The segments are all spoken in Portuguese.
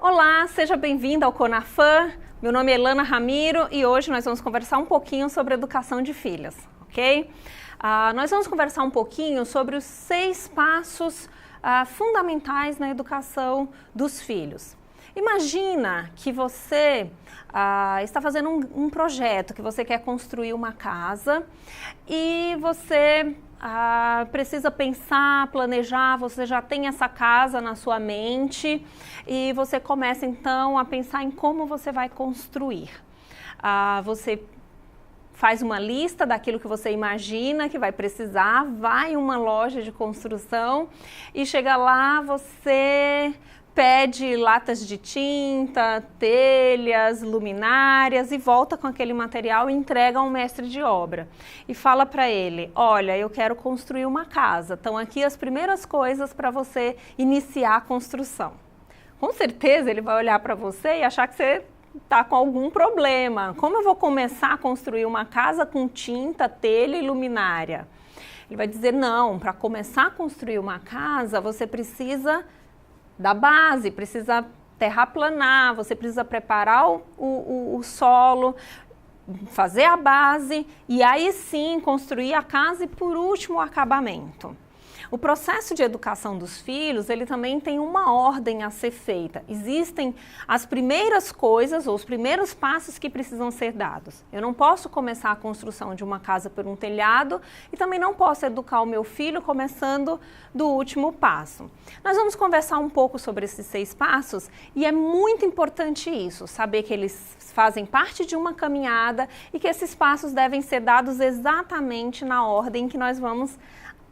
Olá, seja bem-vindo ao Conafam. Meu nome é Elana Ramiro e hoje nós vamos conversar um pouquinho sobre educação de filhos, ok? Nós vamos conversar um pouquinho sobre os 6 passos fundamentais na educação dos filhos. Imagina que você está fazendo um projeto, que você quer construir uma casa e você precisa pensar, planejar, você já tem essa casa na sua mente e você começa então a pensar em como você vai construir. Você faz uma lista daquilo que você imagina que vai precisar, vai em uma loja de construção e chega lá, você pede latas de tinta, telhas, luminárias e volta com aquele material e entrega ao mestre de obra. E fala para ele, olha, eu quero construir uma casa, estão aqui as primeiras coisas para você iniciar a construção. Com certeza ele vai olhar para você e achar que você está com algum problema. Como eu vou começar a construir uma casa com tinta, telha e luminária? Ele vai dizer, não, para começar a construir uma casa você precisa da base, precisa terraplanar, você precisa preparar o solo, fazer a base e aí sim construir a casa e por último o acabamento. O processo de educação dos filhos, ele também tem uma ordem a ser feita. Existem as primeiras coisas ou os primeiros passos que precisam ser dados. Eu não posso começar a construção de uma casa por um telhado e também não posso educar o meu filho começando do último passo. Nós vamos conversar um pouco sobre esses 6 passos e é muito importante isso, saber que eles fazem parte de uma caminhada e que esses passos devem ser dados exatamente na ordem que nós vamos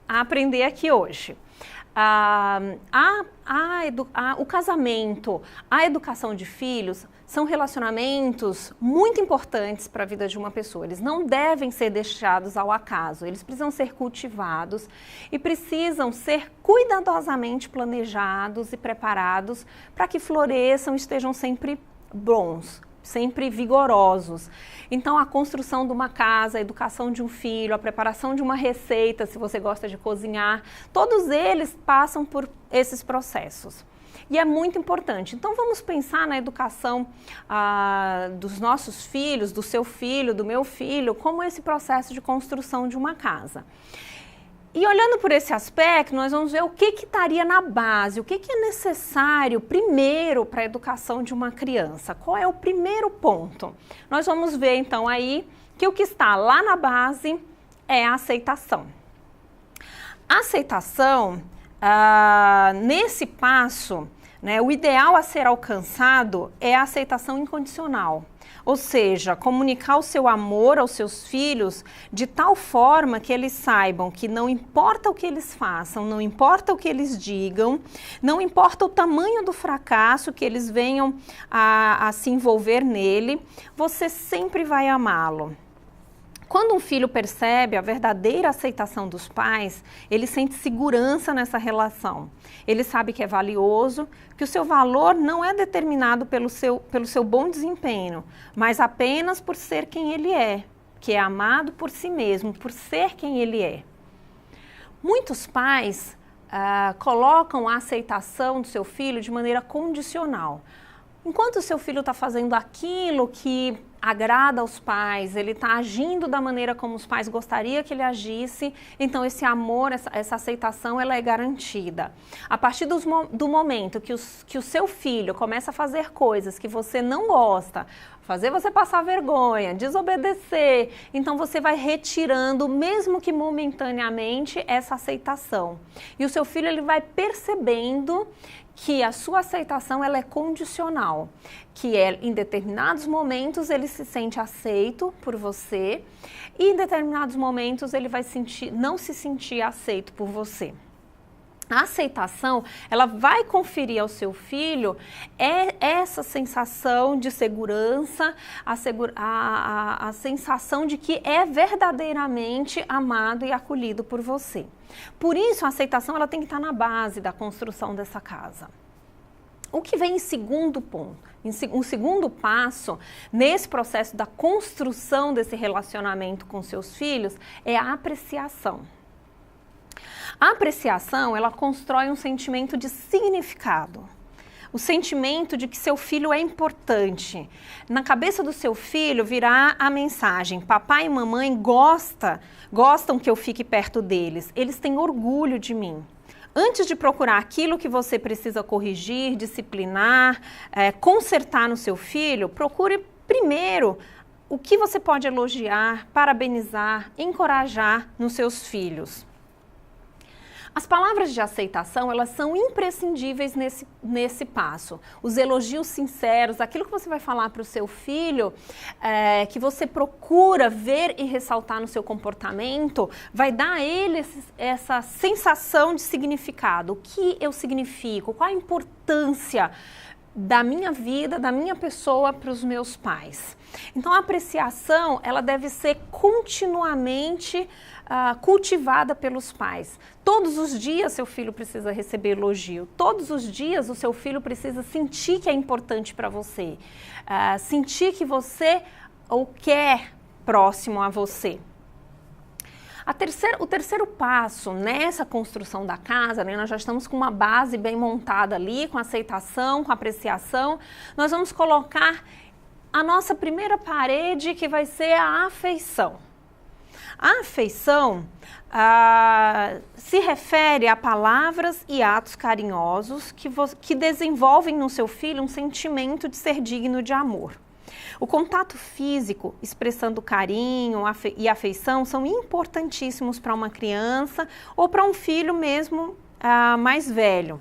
aprender aqui hoje. O casamento, a educação de filhos são relacionamentos muito importantes para a vida de uma pessoa. Eles não devem ser deixados ao acaso, eles precisam ser cultivados e precisam ser cuidadosamente planejados e preparados para que floresçam e estejam sempre bons, sempre vigorosos. Então, a construção de uma casa, a educação de um filho, a preparação de uma receita, se você gosta de cozinhar, todos eles passam por esses processos. E é muito importante. Então, vamos pensar na educação dos nossos filhos, do seu filho, do meu filho, como esse processo de construção de uma casa. E olhando por esse aspecto, nós vamos ver o que estaria na base, o que é necessário primeiro para a educação de uma criança. Qual é o primeiro ponto? Nós vamos ver então aí que o que está lá na base é a aceitação. A aceitação, nesse passo, né, o ideal a ser alcançado é a aceitação incondicional. Ou seja, comunicar o seu amor aos seus filhos de tal forma que eles saibam que não importa o que eles façam, não importa o que eles digam, não importa o tamanho do fracasso que eles venham a se envolver nele, você sempre vai amá-lo. Quando um filho percebe a verdadeira aceitação dos pais, ele sente segurança nessa relação. Ele sabe que é valioso, que o seu valor não é determinado pelo seu bom desempenho, mas apenas por ser quem ele é, que é amado por si mesmo, por ser quem ele é. Muitos pais colocam a aceitação do seu filho de maneira condicional. Enquanto o seu filho está fazendo aquilo que agrada aos pais, ele está agindo da maneira como os pais gostariam que ele agisse, então esse amor, essa aceitação, ela é garantida. A partir do momento que o seu filho começa a fazer coisas que você não gosta, fazer você passar vergonha, desobedecer, então você vai retirando, mesmo que momentaneamente, essa aceitação. E o seu filho ele vai percebendo que a sua aceitação ela é condicional, que em determinados momentos ele se sente aceito por você e em determinados momentos ele vai não se sentir aceito por você. A aceitação, ela vai conferir ao seu filho essa sensação de segurança, a sensação de que é verdadeiramente amado e acolhido por você. Por isso, a aceitação ela tem que estar na base da construção dessa casa. O que vem em segundo ponto? Um segundo passo nesse processo da construção desse relacionamento com seus filhos é a apreciação. A apreciação, ela constrói um sentimento de significado. O sentimento de que seu filho é importante. Na cabeça do seu filho virá a mensagem: papai e mamãe gostam que eu fique perto deles. Eles têm orgulho de mim. Antes de procurar aquilo que você precisa corrigir, disciplinar, consertar no seu filho, procure primeiro o que você pode elogiar, parabenizar, encorajar nos seus filhos. As palavras de aceitação, elas são imprescindíveis nesse passo. Os elogios sinceros, aquilo que você vai falar para o seu filho, que você procura ver e ressaltar no seu comportamento, vai dar a ele essa sensação de significado. O que eu significo? Qual a importância da minha vida, da minha pessoa para os meus pais? Então, a apreciação, ela deve ser continuamente cultivada pelos pais. Todos os dias seu filho precisa receber elogio. Todos os dias o seu filho precisa sentir que é importante para você. Sentir que você o quer próximo a você. O terceiro passo nessa construção da casa, né, nós já estamos com uma base bem montada ali, com aceitação, com apreciação. Nós vamos colocar a nossa primeira parede, que vai ser a afeição. A afeição se refere a palavras e atos carinhosos que desenvolvem no seu filho um sentimento de ser digno de amor. O contato físico, expressando carinho e afeição, são importantíssimos para uma criança ou para um filho mesmo mais velho.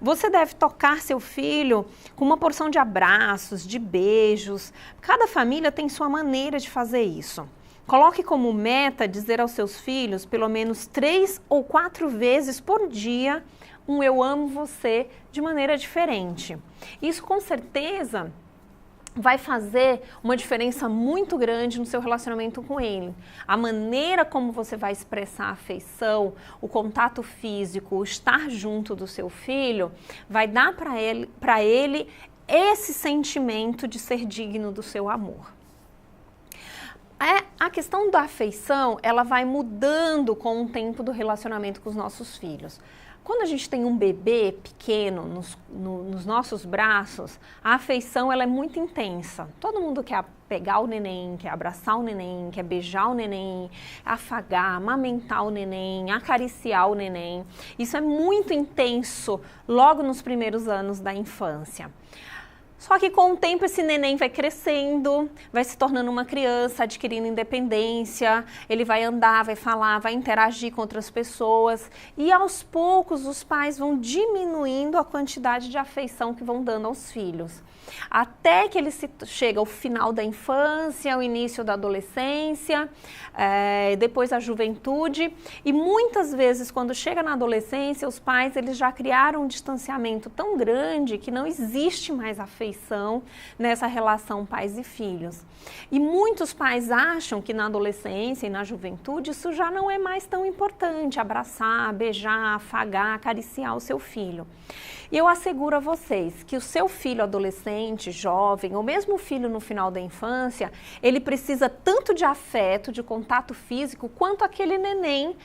Você deve tocar seu filho com uma porção de abraços, de beijos. Cada família tem sua maneira de fazer isso. Coloque como meta dizer aos seus filhos pelo menos 3 ou 4 vezes por dia um eu amo você de maneira diferente. Isso com certeza vai fazer uma diferença muito grande no seu relacionamento com ele. A maneira como você vai expressar a afeição, o contato físico, o estar junto do seu filho, vai dar para ele esse sentimento de ser digno do seu amor. A questão da afeição, ela vai mudando com o tempo do relacionamento com os nossos filhos. Quando a gente tem um bebê pequeno nos nossos braços, a afeição ela é muito intensa. Todo mundo quer pegar o neném, quer abraçar o neném, quer beijar o neném, afagar, amamentar o neném, acariciar o neném. Isso é muito intenso logo nos primeiros anos da infância. Só que com o tempo esse neném vai crescendo, vai se tornando uma criança, adquirindo independência, ele vai andar, vai falar, vai interagir com outras pessoas e aos poucos os pais vão diminuindo a quantidade de afeição que vão dando aos filhos. Até que ele chega ao final da infância, ao início da adolescência, depois a juventude e muitas vezes quando chega na adolescência os pais eles já criaram um distanciamento tão grande que não existe mais afeição nessa relação pais e filhos. E muitos pais acham que na adolescência e na juventude isso já não é mais tão importante, abraçar, beijar, afagar, acariciar o seu filho. E eu asseguro a vocês que o seu filho adolescente, jovem, ou mesmo o filho no final da infância, ele precisa tanto de afeto, de contato físico, quanto aquele neném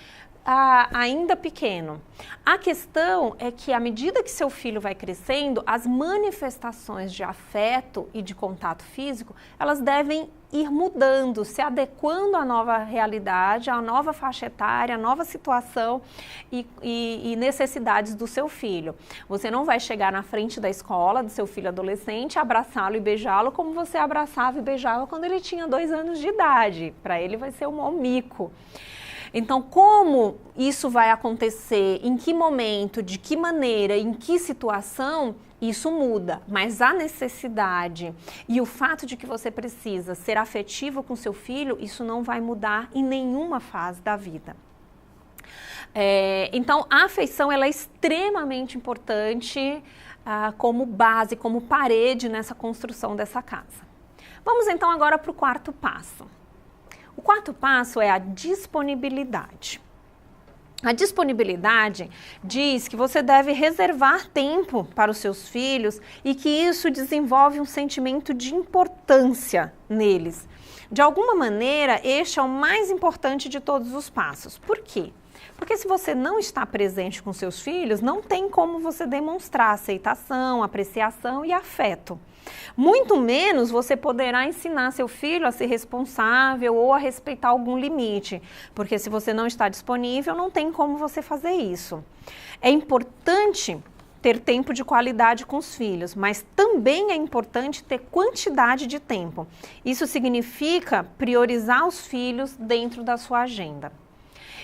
ainda pequeno. A questão é que à medida que seu filho vai crescendo, as manifestações de afeto e de contato físico, elas devem ir mudando, se adequando à nova realidade, à nova faixa etária, à nova situação e necessidades do seu filho. Você não vai chegar na frente da escola do seu filho adolescente, abraçá-lo e beijá-lo como você abraçava e beijava quando ele tinha 2 anos de idade. Para ele vai ser um maior mico. Então, como isso vai acontecer, em que momento, de que maneira, em que situação, isso muda. Mas a necessidade e o fato de que você precisa ser afetivo com seu filho, isso não vai mudar em nenhuma fase da vida. Então, a afeição ela é extremamente importante como base, como parede nessa construção dessa casa. Vamos então agora para o 4º passo. O 4º passo é a disponibilidade. A disponibilidade diz que você deve reservar tempo para os seus filhos e que isso desenvolve um sentimento de importância neles. De alguma maneira, este é o mais importante de todos os passos. Por quê? Porque se você não está presente com seus filhos, não tem como você demonstrar aceitação, apreciação e afeto. Muito menos você poderá ensinar seu filho a ser responsável ou a respeitar algum limite, porque se você não está disponível, não tem como você fazer isso. É importante ter tempo de qualidade com os filhos, mas também é importante ter quantidade de tempo. Isso significa priorizar os filhos dentro da sua agenda.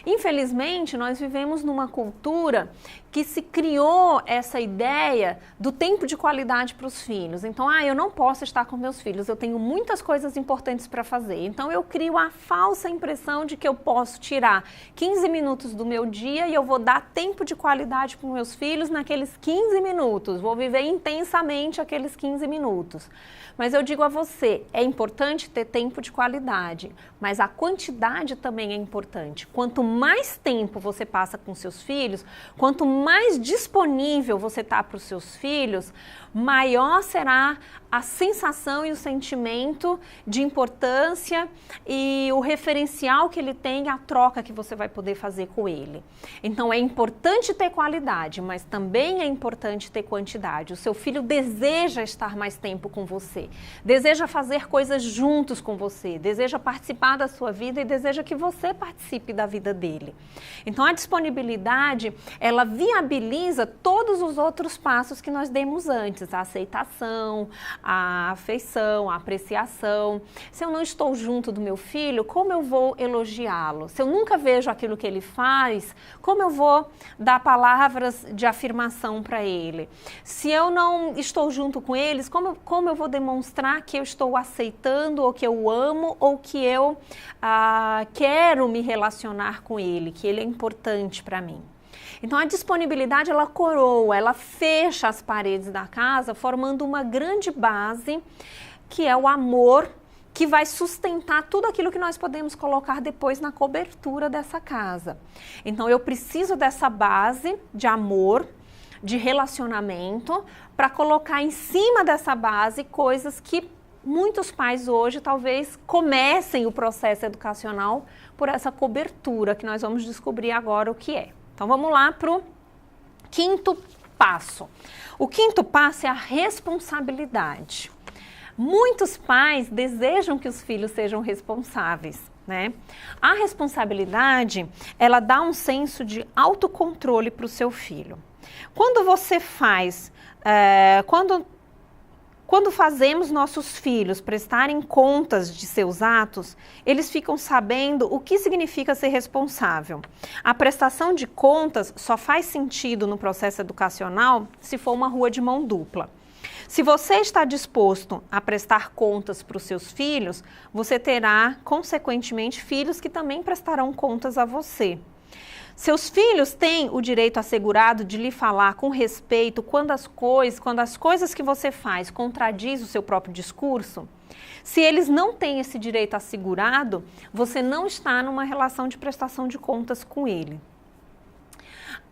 Infelizmente, nós vivemos numa cultura que se criou essa ideia do tempo de qualidade para os filhos. Então, eu não posso estar com meus filhos, eu tenho muitas coisas importantes para fazer. Então, eu crio a falsa impressão de que eu posso tirar 15 minutos do meu dia e eu vou dar tempo de qualidade para os meus filhos naqueles 15 minutos. Vou viver intensamente aqueles 15 minutos. Mas eu digo a você, é importante ter tempo de qualidade, mas a quantidade também é importante. Quanto mais tempo você passa com seus filhos, quanto mais disponível você está para os seus filhos, maior será a sensação e o sentimento de importância e o referencial que ele tem, a troca que você vai poder fazer com ele. Então é importante ter qualidade, mas também é importante ter quantidade. O seu filho deseja estar mais tempo com você, deseja fazer coisas juntos com você, deseja participar da sua vida e deseja que você participe da vida dele. Então a disponibilidade, ela viabiliza todos os outros passos que nós demos antes, a aceitação, a afeição, a apreciação. Se eu não estou junto do meu filho, como eu vou elogiá-lo? Se eu nunca vejo aquilo que ele faz, como eu vou dar palavras de afirmação para ele? Se eu não estou junto com eles, como eu vou demonstrar que eu estou aceitando, ou que eu amo, ou que eu quero me relacionar com ele, que ele é importante para mim? Então a disponibilidade, ela coroa, ela fecha as paredes da casa, formando uma grande base, que é o amor, que vai sustentar tudo aquilo que nós podemos colocar depois na cobertura dessa casa. Então eu preciso dessa base de amor, de relacionamento, para colocar em cima dessa base coisas que muitos pais hoje talvez comecem o processo educacional por essa cobertura, que nós vamos descobrir agora o que é. Então vamos lá para o quinto passo. O quinto passo é a responsabilidade. Muitos pais desejam que os filhos sejam responsáveis, né? A responsabilidade, ela dá um senso de autocontrole para o seu filho. Quando você faz, quando fazemos nossos filhos prestarem contas de seus atos, eles ficam sabendo o que significa ser responsável. A prestação de contas só faz sentido no processo educacional se for uma rua de mão dupla. Se você está disposto a prestar contas para os seus filhos, você terá, consequentemente, filhos que também prestarão contas a você. Seus filhos têm o direito assegurado de lhe falar com respeito quando as coisas que você faz contradiz o seu próprio discurso? Se eles não têm esse direito assegurado, você não está numa relação de prestação de contas com ele.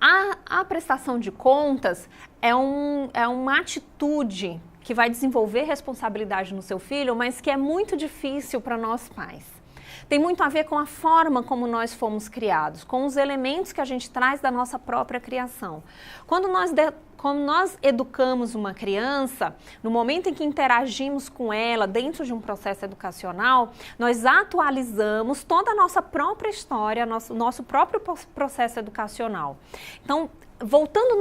A prestação de contas é uma atitude que vai desenvolver responsabilidade no seu filho, mas que é muito difícil para nós pais. Tem muito a ver com a forma como nós fomos criados, com os elementos que a gente traz da nossa própria criação. Quando nós educamos uma criança, no momento em que interagimos com ela dentro de um processo educacional, nós atualizamos toda a nossa própria história, nosso próprio processo educacional. Então, voltando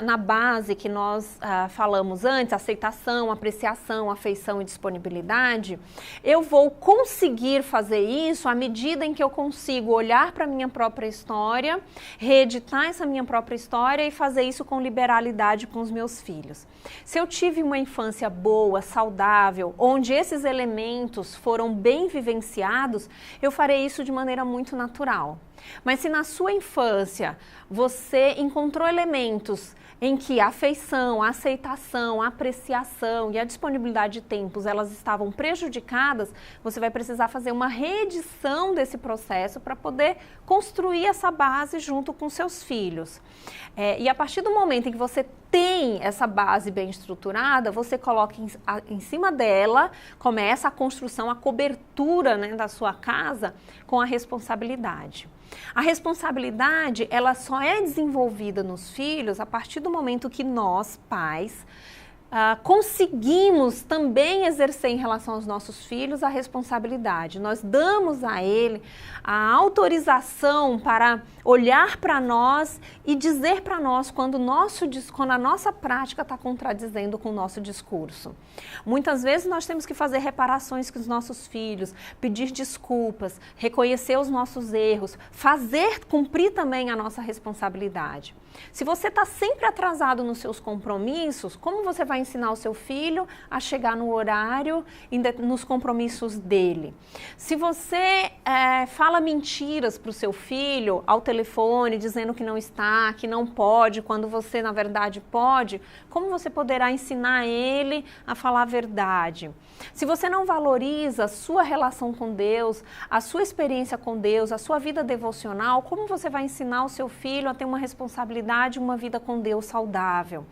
na base que nós falamos antes, aceitação, apreciação, afeição e disponibilidade, eu vou conseguir fazer isso à medida em que eu consigo olhar para a minha própria história, reeditar essa minha própria história e fazer isso com liberalidade com os meus filhos. Se eu tive uma infância boa, saudável, onde esses elementos foram bem vivenciados, eu farei isso de maneira muito natural. Mas se na sua infância você encontrou elementos em que a afeição, a aceitação, a apreciação e a disponibilidade de tempos elas estavam prejudicadas, você vai precisar fazer uma reedição desse processo para poder construir essa base junto com seus filhos. E a partir do momento em que você tem essa base bem estruturada, você coloca em cima dela, começa a construção, a cobertura, né, da sua casa com a responsabilidade. A responsabilidade, ela só é desenvolvida nos filhos a partir do momento que nós, pais, conseguimos também exercer em relação aos nossos filhos a responsabilidade. Nós damos a ele a autorização para olhar para nós e dizer para nós quando a nossa prática está contradizendo com o nosso discurso. Muitas vezes nós temos que fazer reparações com os nossos filhos, pedir desculpas, reconhecer os nossos erros, cumprir também a nossa responsabilidade. Se você está sempre atrasado nos seus compromissos, como você vai ensinar o seu filho a chegar no horário, nos compromissos dele? Se você fala mentiras para o seu filho ao telefone, dizendo que não está, que não pode, quando você na verdade pode, como você poderá ensinar ele a falar a verdade? Se você não valoriza a sua relação com Deus, a sua experiência com Deus, a sua vida devocional, como você vai ensinar o seu filho a ter uma responsabilidade, uma vida com Deus saudável?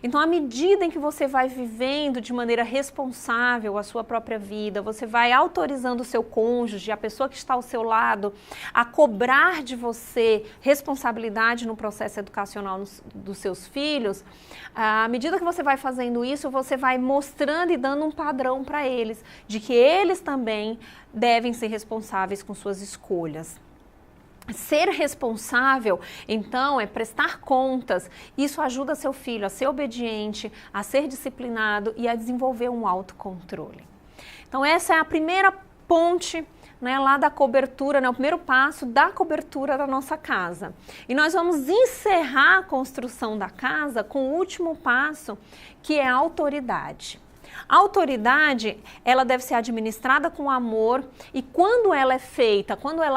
Então, à medida em que você vai vivendo de maneira responsável a sua própria vida, você vai autorizando o seu cônjuge, a pessoa que está ao seu lado, a cobrar de você responsabilidade no processo educacional dos seus filhos, à medida que você vai fazendo isso, você vai mostrando e dando um padrão para eles, de que eles também devem ser responsáveis com suas escolhas. Ser responsável, então, é prestar contas. Isso ajuda seu filho a ser obediente, a ser disciplinado e a desenvolver um autocontrole. Então, essa é a primeira ponte, né, lá da cobertura, né, o primeiro passo da cobertura da nossa casa. E nós vamos encerrar a construção da casa com o último passo, que é a autoridade. A autoridade, ela deve ser administrada com amor e quando ela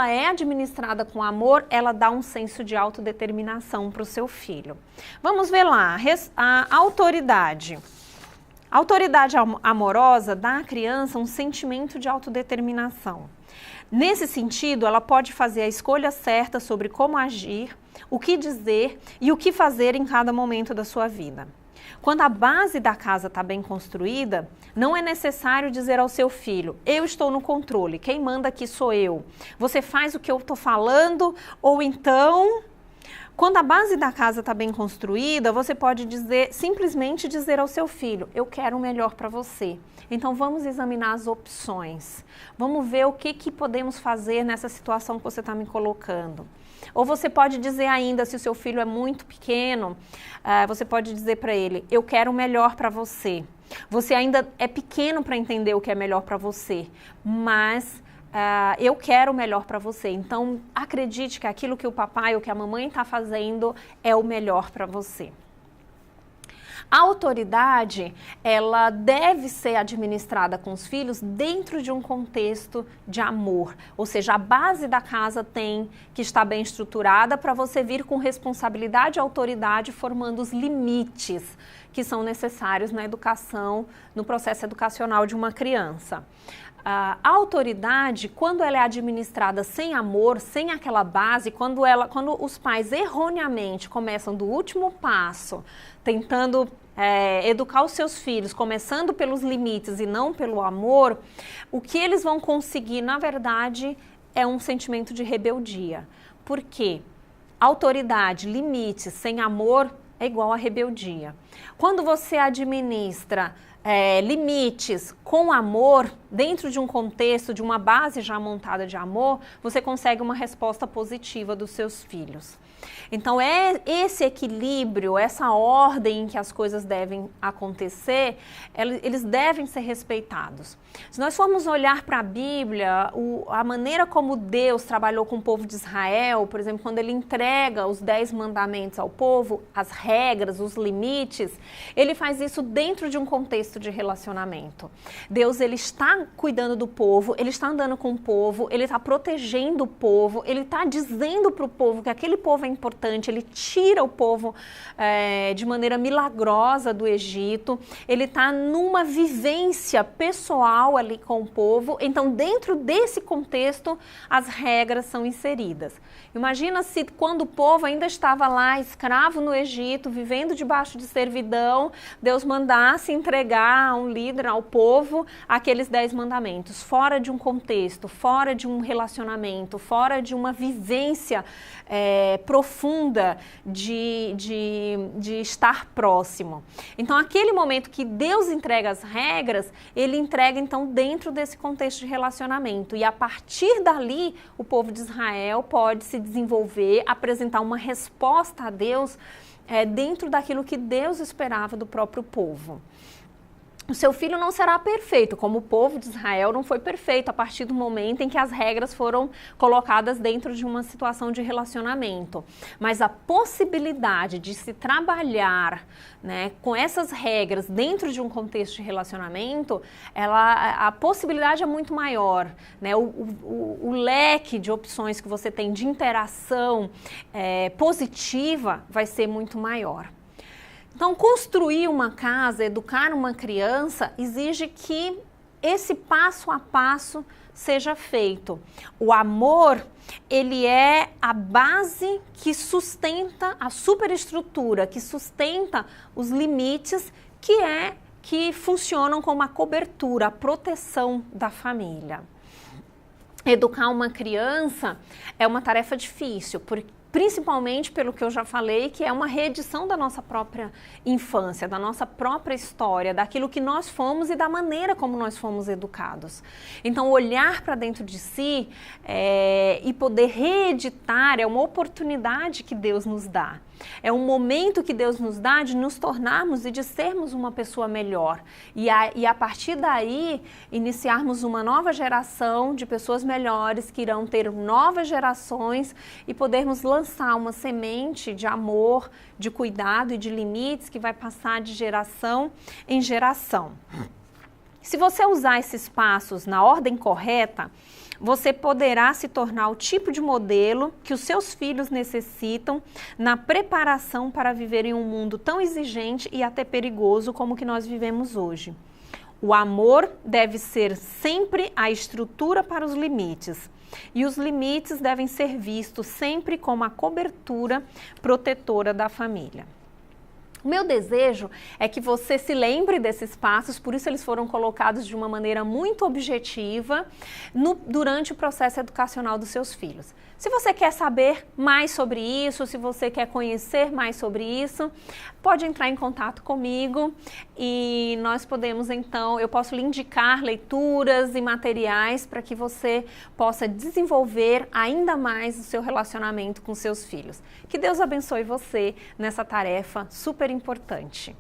é administrada com amor, ela dá um senso de autodeterminação para o seu filho. Vamos ver lá, a autoridade. A autoridade amorosa dá à criança um sentimento de autodeterminação. Nesse sentido, ela pode fazer a escolha certa sobre como agir, o que dizer e o que fazer em cada momento da sua vida. Quando a base da casa está bem construída, não é necessário dizer ao seu filho, eu estou no controle, quem manda aqui sou eu. Você faz o que eu estou falando, ou então, quando a base da casa está bem construída, você pode simplesmente dizer ao seu filho, eu quero o melhor para você. Então vamos examinar as opções, vamos ver o que podemos fazer nessa situação que você está me colocando. Ou você pode dizer ainda, se o seu filho é muito pequeno, você pode dizer para ele, eu quero o melhor para você. Você ainda é pequeno para entender o que é melhor para você, mas eu quero o melhor para você. Então, acredite que aquilo que o papai ou que a mamãe está fazendo é o melhor para você. A autoridade, ela deve ser administrada com os filhos dentro de um contexto de amor. Ou seja, a base da casa tem que estar bem estruturada para você vir com responsabilidade e autoridade formando os limites que são necessários na educação, no processo educacional de uma criança. A autoridade, quando ela é administrada sem amor, sem aquela base, quando os pais erroneamente começam do último passo, tentando educar os seus filhos, começando pelos limites e não pelo amor, o que eles vão conseguir, na verdade, é um sentimento de rebeldia. Por quê? Autoridade, limites, sem amor é igual a rebeldia. Quando você administra limites com amor, dentro de um contexto, de uma base já montada de amor, você consegue uma resposta positiva dos seus filhos. Então, esse equilíbrio, essa ordem em que as coisas devem acontecer, eles devem ser respeitados. Se nós formos olhar para a Bíblia, a maneira como Deus trabalhou com o povo de Israel, por exemplo, quando ele entrega os 10 mandamentos ao povo, as regras, os limites, ele faz isso dentro de um contexto contexto de relacionamento. Deus, ele está cuidando do povo, ele está andando com o povo, ele está protegendo o povo, ele está dizendo para o povo que aquele povo é importante, ele tira o povo de maneira milagrosa do Egito, ele está numa vivência pessoal ali com o povo. Então, dentro desse contexto, as regras são inseridas. Imagina se quando o povo ainda estava lá, escravo no Egito, vivendo debaixo de servidão, Deus mandasse entregar a um líder, ao povo, aqueles 10 mandamentos, fora de um contexto, fora de um relacionamento, fora de uma vivência profunda de estar próximo. Então, aquele momento que Deus entrega as regras, ele entrega então dentro desse contexto de relacionamento. E a partir dali, o povo de Israel pode se desenvolver, apresentar uma resposta a Deus dentro daquilo que Deus esperava do próprio povo. O seu filho não será perfeito, como o povo de Israel não foi perfeito a partir do momento em que as regras foram colocadas dentro de uma situação de relacionamento. Mas a possibilidade de se trabalhar, né, com essas regras dentro de um contexto de relacionamento, a possibilidade é muito maior, né? O leque de opções que você tem de interação positiva vai ser muito maior. Então, construir uma casa, educar uma criança, exige que esse passo a passo seja feito. O amor, ele é a base que sustenta a superestrutura, que sustenta os limites, que funcionam como a cobertura, a proteção da família. Educar uma criança é uma tarefa difícil, principalmente pelo que eu já falei, que é uma reedição da nossa própria infância, da nossa própria história, daquilo que nós fomos e da maneira como nós fomos educados. Então, olhar para dentro de si e poder reeditar é uma oportunidade que Deus nos dá. É um momento que Deus nos dá de nos tornarmos e de sermos uma pessoa melhor. E a partir daí, iniciarmos uma nova geração de pessoas melhores que irão ter novas gerações e podermos lançar uma semente de amor, de cuidado e de limites que vai passar de geração em geração. Se você usar esses passos na ordem correta, você poderá se tornar o tipo de modelo que os seus filhos necessitam na preparação para viver em um mundo tão exigente e até perigoso como o que nós vivemos hoje. O amor deve ser sempre a estrutura para os limites, e os limites devem ser vistos sempre como a cobertura protetora da família. O meu desejo é que você se lembre desses passos, por isso eles foram colocados de uma maneira muito objetiva durante o processo educacional dos seus filhos. Se você quer saber mais sobre isso, se você quer conhecer mais sobre isso, pode entrar em contato comigo e nós podemos então, eu posso lhe indicar leituras e materiais para que você possa desenvolver ainda mais o seu relacionamento com seus filhos. Que Deus abençoe você nessa tarefa super importante.